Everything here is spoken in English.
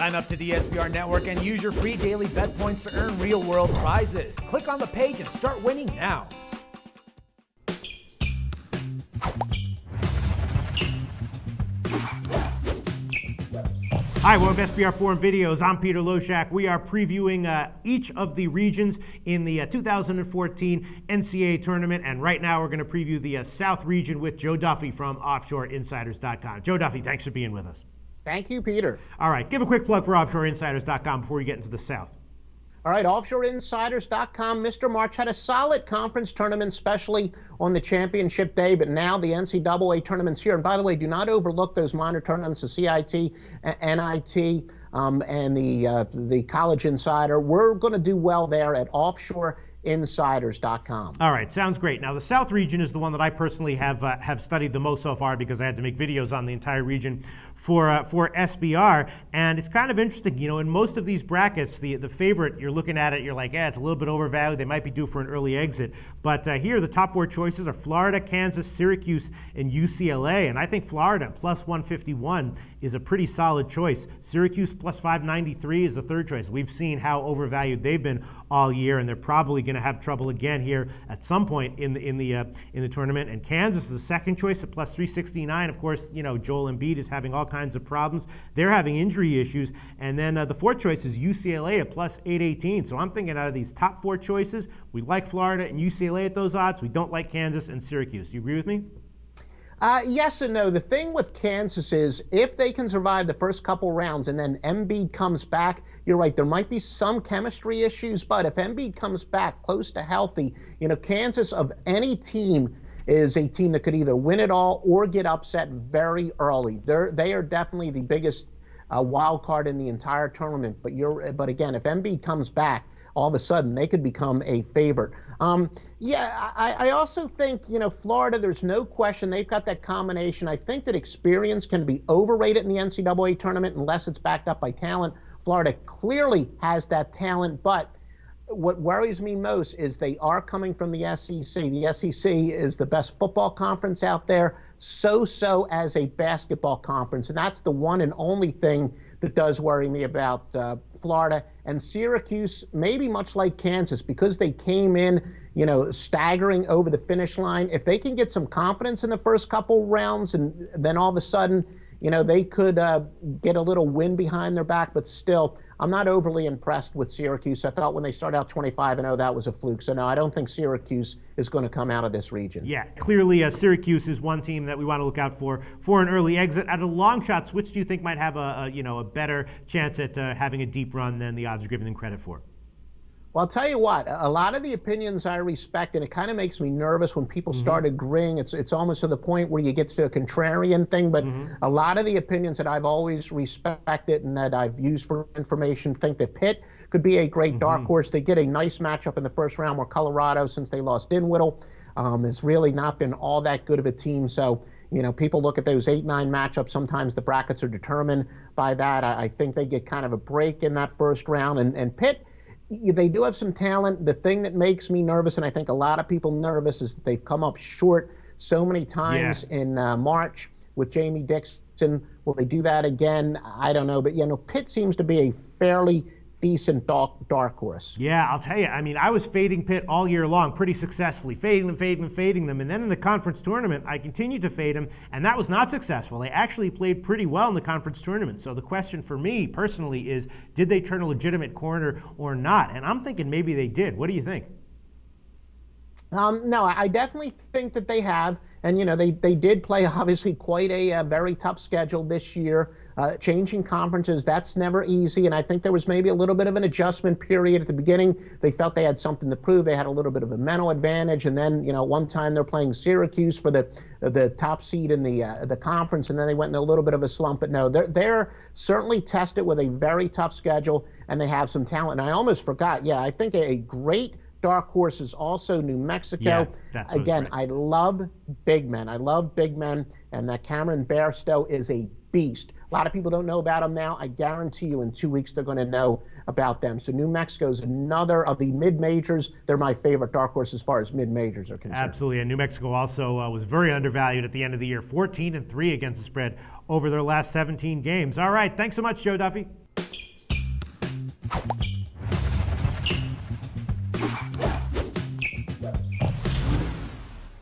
Sign up to the SBR Network and use your free daily bet points to earn real-world prizes. Click on the page and start winning now. Hi, welcome to SBR Forum Videos. I'm Peter Loshak. We are previewing each of the regions in the 2014 NCAA tournament, and right now we're going to preview the South region with Joe Duffy from OffshoreInsiders.com. Joe Duffy, thanks for being with us. Thank you, Peter. All right, give a quick plug for OffshoreInsiders.com before we get into the South. All right, OffshoreInsiders.com. Mr. March had a solid conference tournament, especially on the championship day, but now the NCAA tournament's here. And by the way, do not overlook those minor tournaments, the CIT, NIT, and the College Insider. We're going to do well there at OffshoreInsiders.com. All right, sounds great. Now, the South region is the one that I personally have studied the most so far because I had to make videos on the entire region for SBR, and it's kind of interesting. You know, in most of these brackets, the favorite, you're looking at it, you're like, it's a little bit overvalued. They might be due for an early exit. But here, the top four choices are Florida, Kansas, Syracuse, and UCLA. And I think Florida plus 151 is a pretty solid choice. Syracuse plus 593 is the third choice. We've seen how overvalued they've been all year, and they're probably going to have trouble again here at some point in the tournament. And Kansas is the second choice at plus 369. Of course, you know, Joel Embiid is having all kinds of problems. They're having injury issues. And then the fourth choice is UCLA at plus 818. So I'm thinking out of these top four choices, we like Florida and UCLA at those odds. We don't like Kansas and Syracuse. Do you agree with me? Yes and no. The thing with Kansas is if they can survive the first couple rounds and then Embiid comes back, you're right, there might be some chemistry issues, but if Embiid comes back close to healthy, you know, Kansas of any team is a team that could either win it all or get upset very early. They are definitely the biggest wild card in the entire tournament. But again, if Embiid comes back, all of a sudden they could become a favorite. I also think, you know, Florida, there's no question they've got that combination. I think that experience can be overrated in the NCAA tournament unless it's backed up by talent. Florida clearly has that talent, but what worries me most is they are coming from the SEC. The SEC is the best football conference out there, so as a basketball conference, and that's the one and only thing that does worry me about Florida. And Syracuse, maybe much like Kansas, because they came in, you know, staggering over the finish line. If they can get some confidence in the first couple rounds, and then all of a sudden, you know, they could get a little wind behind their back, but still, I'm not overly impressed with Syracuse. I thought when they started out 25-0, that was a fluke. So no, I don't think Syracuse is going to come out of this region. Yeah, clearly Syracuse is one team that we want to look out for an early exit. Out of long shots, which do you think might have a better chance at having a deep run than the odds are giving them credit for? Well, I'll tell you what, a lot of the opinions I respect, and it kind of makes me nervous when people start agreeing. It's almost to the point where you get to a contrarian thing, but a lot of the opinions that I've always respected and that I've used for information think that Pitt could be a great dark horse. They get a nice matchup in the first round where Colorado, since they lost Dinwiddie, has really not been all that good of a team. So, you know, people look at those 8-9 matchups. Sometimes the brackets are determined by that. I think they get kind of a break in that first round. And Pitt, they do have some talent. The thing that makes me nervous, and I think a lot of people nervous, is that they've come up short so many times in March with Jamie Dixon. Will they do that again? I don't know. But, you know, Pitt seems to be a fairly decent dark horse. Yeah, I'll tell you. I mean, I was fading Pitt all year long pretty successfully, fading them. And then in the conference tournament, I continued to fade them, and that was not successful. They actually played pretty well in the conference tournament. So the question for me personally is, did they turn a legitimate corner or not? And I'm thinking maybe they did. What do you think? No, I definitely think that they have. And, you know, they did play, obviously, quite a very tough schedule this year. Changing conferences, that's never easy. And I think there was maybe a little bit of an adjustment period at the beginning. They felt they had something to prove. They had a little bit of a mental advantage. And then, you know, one time they're playing Syracuse for the top seed in the conference, and then they went in a little bit of a slump. But no, they're certainly tested with a very tough schedule, and they have some talent. And I almost forgot, I think a great dark horse is also New Mexico. Yeah, that's again, right. I love big men. And that Cameron Bairstow is a beast. A lot of people don't know about him now. I guarantee you in 2 weeks they're going to know about them. So New Mexico is another of the mid-majors. They're my favorite dark horse as far as mid-majors are concerned. Absolutely, and New Mexico also was very undervalued at the end of the year, 14-3 against the spread over their last 17 games. All right, thanks so much, Joe Duffy.